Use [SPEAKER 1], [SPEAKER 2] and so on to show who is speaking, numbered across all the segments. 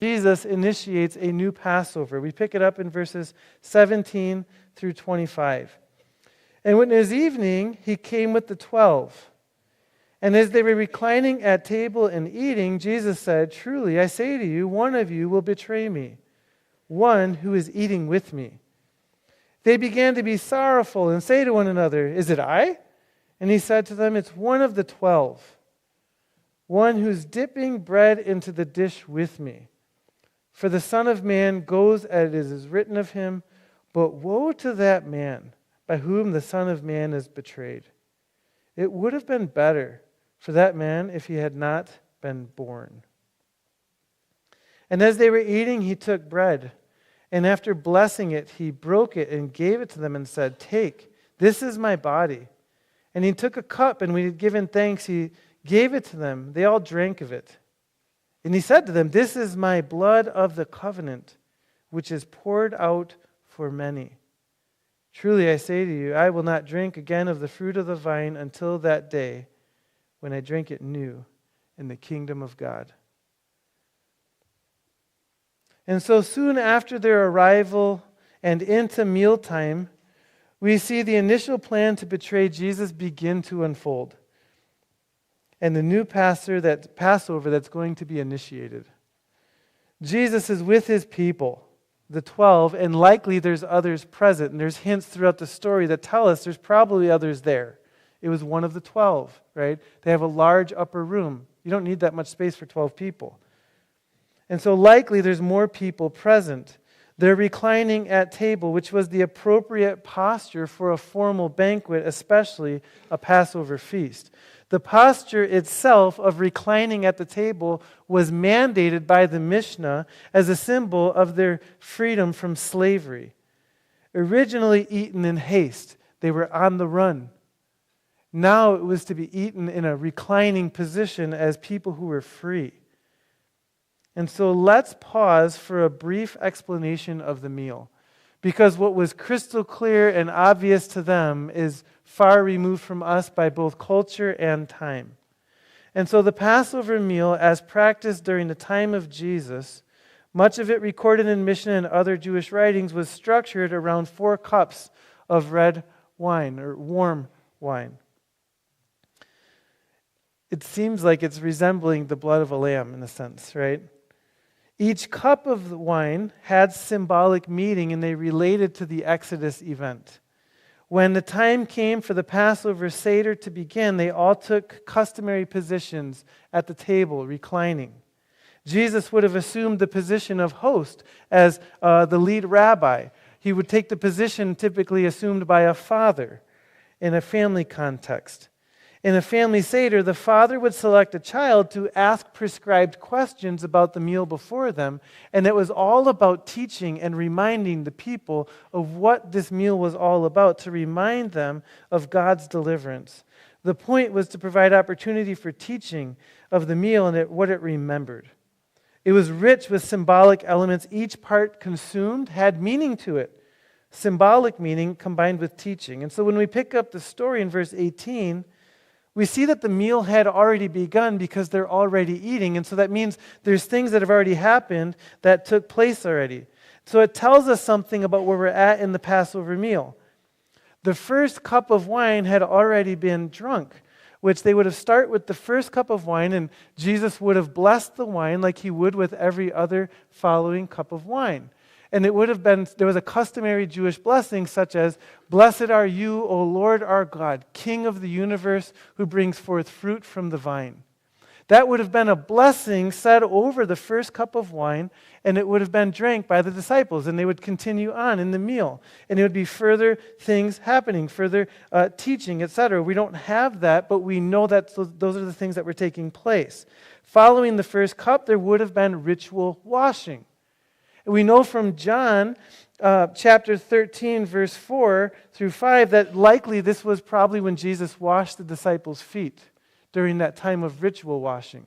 [SPEAKER 1] Jesus initiates a new Passover. We pick it up in verses 17 through 25. And when it was evening, he came with the 12. And as they were reclining at table and eating, Jesus said, "Truly, I say to you, one of you will betray me, one who is eating with me." They began to be sorrowful and say to one another, "Is it I?" And he said to them, "It's one of the 12, one who's dipping bread into the dish with me. For the Son of Man goes as it is written of him, but woe to that man by whom the Son of Man is betrayed. It would have been better for that man if he had not been born." And as they were eating, he took bread, and after blessing it, he broke it and gave it to them and said, "Take, this is my body." And he took a cup, and when he had given thanks, he gave it to them. They all drank of it. And he said to them, "This is my blood of the covenant, which is poured out for many. Truly I say to you, I will not drink again of the fruit of the vine until that day when I drink it new in the kingdom of God." And so soon after their arrival and into mealtime, we see the initial plan to betray Jesus begin to unfold, and the new Passover that's going to be initiated. Jesus is with his people, the 12, and likely there's others present. And there's hints throughout the story that tell us there's probably others there. It was one of the 12, right? They have a large upper room. You don't need that much space for 12 people. And so likely there's more people present. They're reclining at table, which was the appropriate posture for a formal banquet, especially a Passover feast. The posture itself of reclining at the table was mandated by the Mishnah as a symbol of their freedom from slavery. Originally eaten in haste, they were on the run. Now it was to be eaten in a reclining position as people who were free. And so let's pause for a brief explanation of the meal, because what was crystal clear and obvious to them is far removed from us by both culture and time. And so the Passover meal, as practiced during the time of Jesus, much of it recorded in Mishnah and other Jewish writings, was structured around 4 cups of red wine or warm wine. It seems like it's resembling the blood of a lamb in a sense, right? Each cup of the wine had symbolic meaning, and they related to the Exodus event. When the time came for the Passover Seder to begin, they all took customary positions at the table, reclining. Jesus would have assumed the position of host as the lead rabbi. He would take the position typically assumed by a father in a family context. In a family Seder, the father would select a child to ask prescribed questions about the meal before them, and it was all about teaching and reminding the people of what this meal was all about, to remind them of God's deliverance. The point was to provide opportunity for teaching of the meal and what it remembered. It was rich with symbolic elements. Each part consumed had meaning to it. Symbolic meaning combined with teaching. And so when we pick up the story in verse 18, we see that the meal had already begun because they're already eating. And so that means there's things that have already happened that took place already. So it tells us something about where we're at in the Passover meal. The first cup of wine had already been drunk, which they would have started with the first cup of wine, and Jesus would have blessed the wine like he would with every other following cup of wine. And it would have been, there was a customary Jewish blessing such as, "Blessed are you, O Lord our God, King of the universe, who brings forth fruit from the vine." That would have been a blessing said over the first cup of wine, and it would have been drank by the disciples, and they would continue on in the meal. And it would be further things happening, further teaching, etc. We don't have that, but we know that those are the things that were taking place. Following the first cup, there would have been ritual washing. We know from John chapter 13, verse 4 through 5, that likely this was probably when Jesus washed the disciples' feet during that time of ritual washing.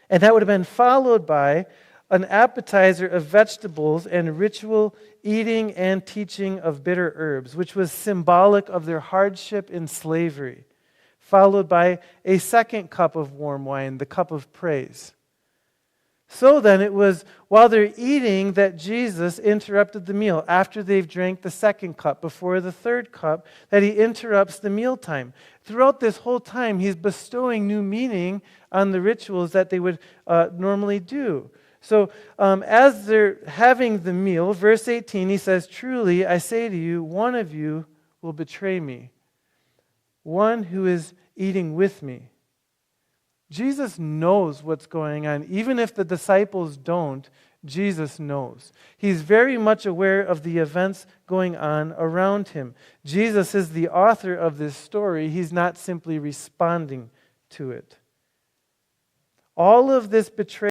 [SPEAKER 1] And that would have been followed by an appetizer of vegetables and ritual eating and teaching of bitter herbs, which was symbolic of their hardship in slavery, followed by a second cup of warm wine, the cup of praise. So then it was while they're eating that Jesus interrupted the meal. After they've drank the second cup, before the third cup, that he interrupts the mealtime. Throughout this whole time, he's bestowing new meaning on the rituals that they would normally do. So as they're having the meal, verse 18, he says, "Truly, I say to you, one of you will betray me, one who is eating with me." Jesus knows what's going on. Even if the disciples don't, Jesus knows. He's very much aware of the events going on around him. Jesus is the author of this story. He's not simply responding to it. All of this betrayal